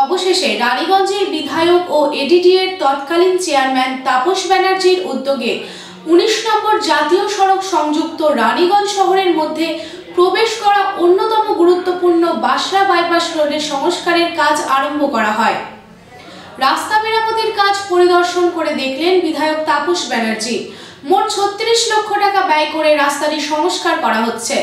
অবশেষে রানীগঞ্জের বিধায়ক ও এডিডিএর তৎকালীন চেয়ারম্যান তাপস ব্যানার্জির উদ্যোগে ১৯ নম্বর জাতীয় সড়ক সংযুক্ত রানীগঞ্জ শহরের মধ্যে প্রবেশ করা অন্যতম গুরুত্বপূর্ণ বাসরা বাইপাস রোডের সংস্কারের কাজ আরম্ভ করা হয়। রাস্তা মেরামতের কাজ পরিদর্শন করে দেখলেন বিধায়ক তাপস ব্যানার্জি। মোট ৩৬ লক্ষ টাকা ব্যয় করে রাস্তাটি সংস্কার করা হচ্ছে।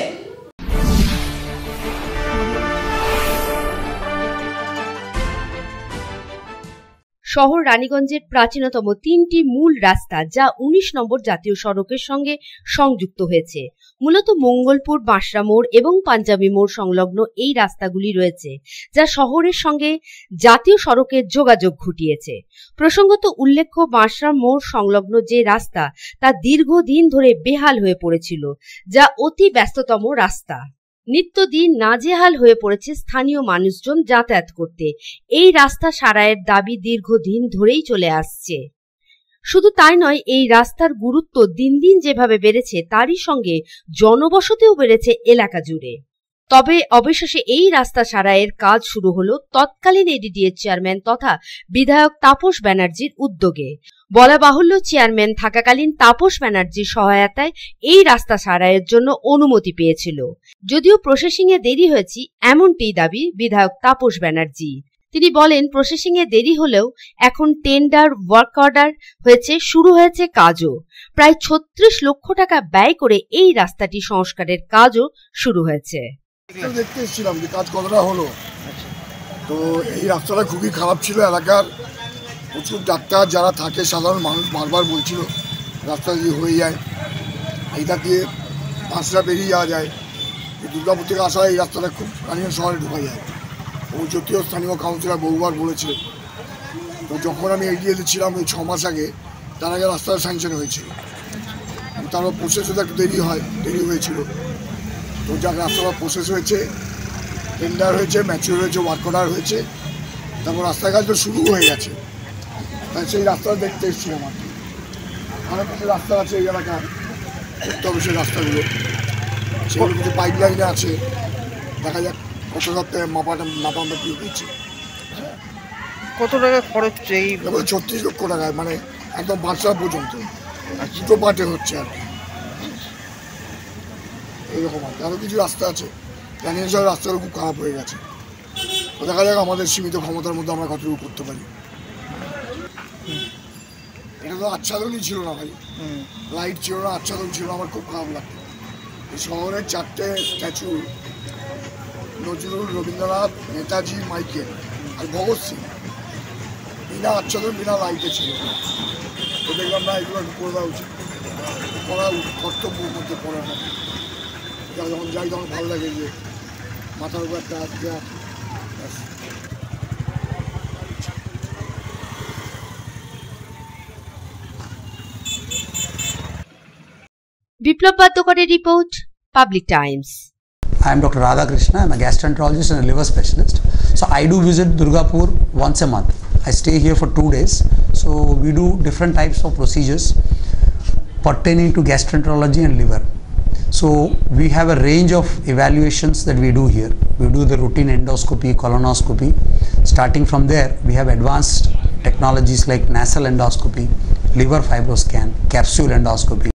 শহর রানীগঞ্জের প্রাচীনতম তিনটি মূল রাস্তা যা ১৯ নম্বর জাতীয় সড়কের সঙ্গে সংযুক্ত হয়েছে। মূলত মঙ্গলপুর, বাঁশরা মোড় এবং পাঞ্জাবি মোড় সংলগ্ন এই রাস্তাগুলি রয়েছে যা শহরের সঙ্গে জাতীয় সড়কের যোগাযোগ ঘটিয়েছে। প্রসঙ্গত উল্লেখ্য, বাঁশরা মোড় সংলগ্ন যে রাস্তা তা দীর্ঘদিন ধরে বেহাল হয়ে পড়েছিল, যা অতি ব্যস্ততম রাস্তা। নিত্যদিন নাজেহাল হয়ে পড়েছে স্থানীয় মানুষজন যাতায়াত করতে। এই রাস্তা সারাইয়ের দাবি দীর্ঘদিন ধরেই চলে আসছে। শুধু তাই নয়, এই রাস্তার গুরুত্ব দিন দিন যেভাবে বেড়েছে তারই সঙ্গে জনবসতিও বেড়েছে এলাকা জুড়ে। তবে অবশেষে এই রাস্তা সারাইয়ের কাজ শুরু হলো তৎকালীন এডিডিএর চেয়ারম্যান তথা বিধায়ক তাপস ব্যানার্জির উদ্যোগে। বলা বাহুল্য, চেয়ারম্যান থাকাকালীন তাপস ব্যানার্জির সহায়তায় এই রাস্তা সারাইয়ের জন্য অনুমতি পেয়েছিল। যদিও প্রসেসিং এ দেরি হয়েছে এমনটি দাবি বিধায়ক তাপস ব্যানার্জি। তিনি বলেন, প্রসেসিং এ দেরি হলেও এখন টেন্ডার, ওয়ার্ক অর্ডার হয়েছে, শুরু হয়েছে কাজও। প্রায় ৩৬ লক্ষ টাকা ব্যয় করে এই রাস্তাটি সংস্কারের কাজও শুরু হয়েছে। দেখতে এসেছিলাম যে কাজ কতটা হলো। তো এই রাস্তাটা খুবই খারাপ ছিল। এলাকার প্রচুর ডাক্তার যারা থাকে, সাধারণ মানুষ বারবার বলছিল রাস্তা যদি হয়ে যায়, এইটা দিয়ে বাসরা বেরিয়ে যাওয়া যায়। দুর্গাপুর থেকে আসা এই রাস্তাটা খুব রানীগঞ্জ শহরে ঢোকা যায়। ও যদিও স্থানীয় কাউন্সিলর বহুবার বলেছিল। তো যখন আমি এডিএতে ছিলাম ওই ৬ মাস আগে, তার আগে রাস্তাটা স্যাংশন হয়েছিল। তারপর প্রসেস হতে একটু দেরি হয়েছিল। তো যাক, রাস্তাটা প্রসেস হয়েছে, টেন্ডার হয়েছে, ম্যাচিওর হয়েছে, ওয়ার্ক অর্ডার হয়েছে, তারপর রাস্তার কাজ তো শুরু হয়ে গেছে। তাই সেই রাস্তাটা দেখতে এসেছিলাম আর কি। অনেক কিছু রাস্তা আছে এই এলাকায়, দেখতে হবে সেই রাস্তাগুলো। সেগুলো কিছু পাইপ লাইনে আছে, দেখা যাক কত সপ্তাহে মাপামাপি হচ্ছে। কত টাকা খরচ? এই ৩৬ লক্ষ টাকায়, মানে একদম বাসা পর্যন্ত দুটো পার্টে হচ্ছে আর কি। এইরকম আর আরও কিছু রাস্তা আছে। রানীগঞ্জ শহরের রাস্তাগুলো খুব খারাপ হয়ে গেছে। তো দেখা যাক আমাদের সীমিত ক্ষমতার মধ্যে আমরা কতটুকু করতে পারি। এটা তো আচ্ছাদনই ছিল না ভাই, লাইট ছিল না, আচ্ছাদন ছিল না। আমার খুব খারাপ লাগতো। এই শহরের 4টে স্ট্যাচু, নজরুল, রবীন্দ্রনাথ, নেতাজি, মাইকেল আর ভগৎ সিং, বিনা আচ্ছাদন, বিনা লাইটে ছিল। তো দেখলাম না, এগুলো করে দেওয়া উচিত, করা কর্তব্যের মধ্যে পড়ে না। যখন যাই তখন ভালো লাগে যে মাথার উপর একটা হাত দেওয়া। বিপ্লব বাদ্যকরের report, Public Times. I am Dr. Radhakrishna. I am a gastroenterologist and a liver specialist. So I do visit Durgapur once a month. I stay here for 2 days. So we do different types of procedures pertaining to gastroenterology and liver. So we have a range of evaluations that we do here. We do the routine endoscopy, colonoscopy. Starting from there, we have advanced technologies like nasal endoscopy, liver fibroscan, capsule endoscopy.